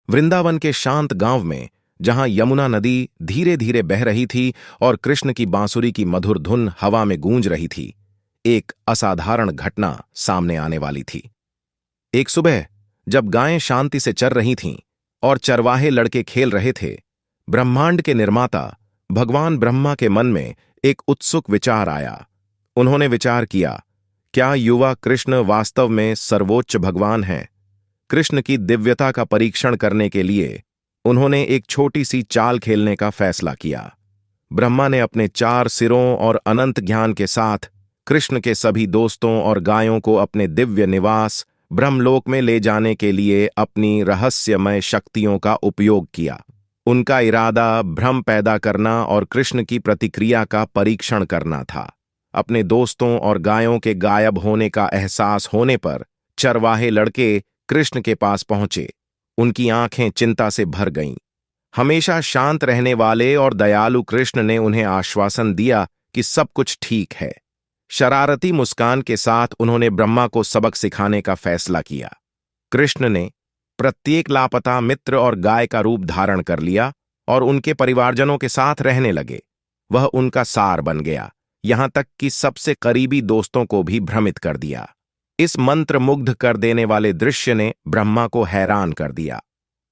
वृंदावन के शांत गांव में, जहां यमुना नदी धीरे धीरे बह रही थी और कृष्ण की बांसुरी की मधुर धुन हवा में गूंज रही थी, एक असाधारण घटना सामने आने वाली थी। एक सुबह, जब गायें शांति से चर रही थीं और चरवाहे लड़के खेल रहे थे, ब्रह्मांड के निर्माता भगवान ब्रह्मा के मन में एक उत्सुक विचार आया। उन्होंने विचार किया, क्या युवा कृष्ण वास्तव में सर्वोच्च भगवान हैं? कृष्ण की दिव्यता का परीक्षण करने के लिए उन्होंने एक छोटी सी चाल खेलने का फैसला किया। ब्रह्मा ने अपने 4 सिरों और अनंत ज्ञान के साथ कृष्ण के सभी दोस्तों और गायों को अपने दिव्य निवास ब्रह्मलोक में ले जाने के लिए अपनी रहस्यमय शक्तियों का उपयोग किया। उनका इरादा भ्रम पैदा करना और कृष्ण की प्रतिक्रिया का परीक्षण करना था। अपने दोस्तों और गायों के गायब होने का एहसास होने पर चरवाहे लड़के कृष्ण के पास पहुंचे। उनकी आंखें चिंता से भर गईं। हमेशा शांत रहने वाले और दयालु कृष्ण ने उन्हें आश्वासन दिया कि सब कुछ ठीक है। शरारती मुस्कान के साथ उन्होंने ब्रह्मा को सबक सिखाने का फैसला किया। कृष्ण ने प्रत्येक लापता मित्र और गाय का रूप धारण कर लिया और उनके परिवारजनों के साथ रहने लगे। वह उनका सार बन गया, यहां तक कि सबसे करीबी दोस्तों को भी भ्रमित कर दिया। इस मंत्र मुग्ध कर देने वाले दृश्य ने ब्रह्मा को हैरान कर दिया।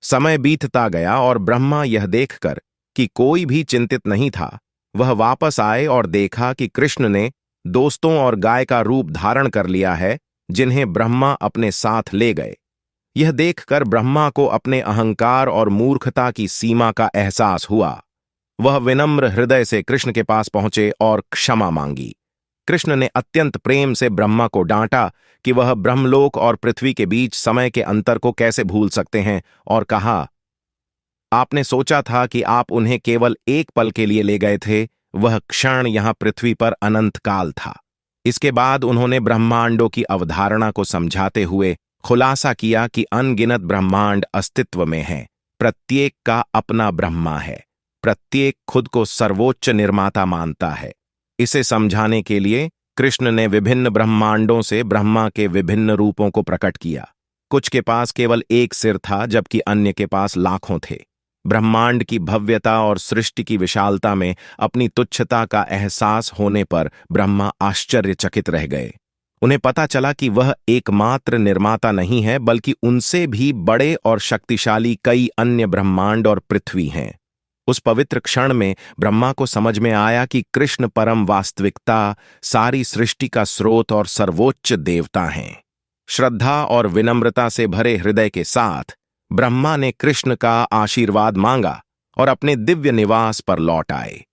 समय बीतता गया और ब्रह्मा यह देखकर कि कोई भी चिंतित नहीं था, वह वापस आए और देखा कि कृष्ण ने दोस्तों और गाय का रूप धारण कर लिया है, जिन्हें ब्रह्मा अपने साथ ले गए। यह देखकर ब्रह्मा को अपने अहंकार और मूर्खता की सीमा का एहसास हुआ। वह विनम्र हृदय से कृष्ण के पास पहुंचे और क्षमा मांगी। कृष्ण ने अत्यंत प्रेम से ब्रह्मा को डांटा कि वह ब्रह्मलोक और पृथ्वी के बीच समय के अंतर को कैसे भूल सकते हैं, और कहा, आपने सोचा था कि आप उन्हें केवल एक पल के लिए ले गए थे, वह क्षण यहां पृथ्वी पर अनंत काल था। इसके बाद उन्होंने ब्रह्मांडों की अवधारणा को समझाते हुए खुलासा किया कि अनगिनत ब्रह्मांड अस्तित्व में हैं, प्रत्येक का अपना ब्रह्मा है, प्रत्येक खुद को सर्वोच्च निर्माता मानता है। इसे समझाने के लिए कृष्ण ने विभिन्न ब्रह्मांडों से ब्रह्मा के विभिन्न रूपों को प्रकट किया। कुछ के पास केवल एक सिर था, जबकि अन्य के पास लाखों थे। ब्रह्मांड की भव्यता और सृष्टि की विशालता में अपनी तुच्छता का एहसास होने पर ब्रह्मा आश्चर्यचकित रह गए। उन्हें पता चला कि वह एकमात्र निर्माता नहीं है, बल्कि उनसे भी बड़े और शक्तिशाली कई अन्य ब्रह्मांड और पृथ्वी हैं। उस पवित्र क्षण में ब्रह्मा को समझ में आया कि कृष्ण परम वास्तविकता, सारी सृष्टि का स्रोत और सर्वोच्च देवता हैं। श्रद्धा और विनम्रता से भरे हृदय के साथ ब्रह्मा ने कृष्ण का आशीर्वाद मांगा और अपने दिव्य निवास पर लौट आए।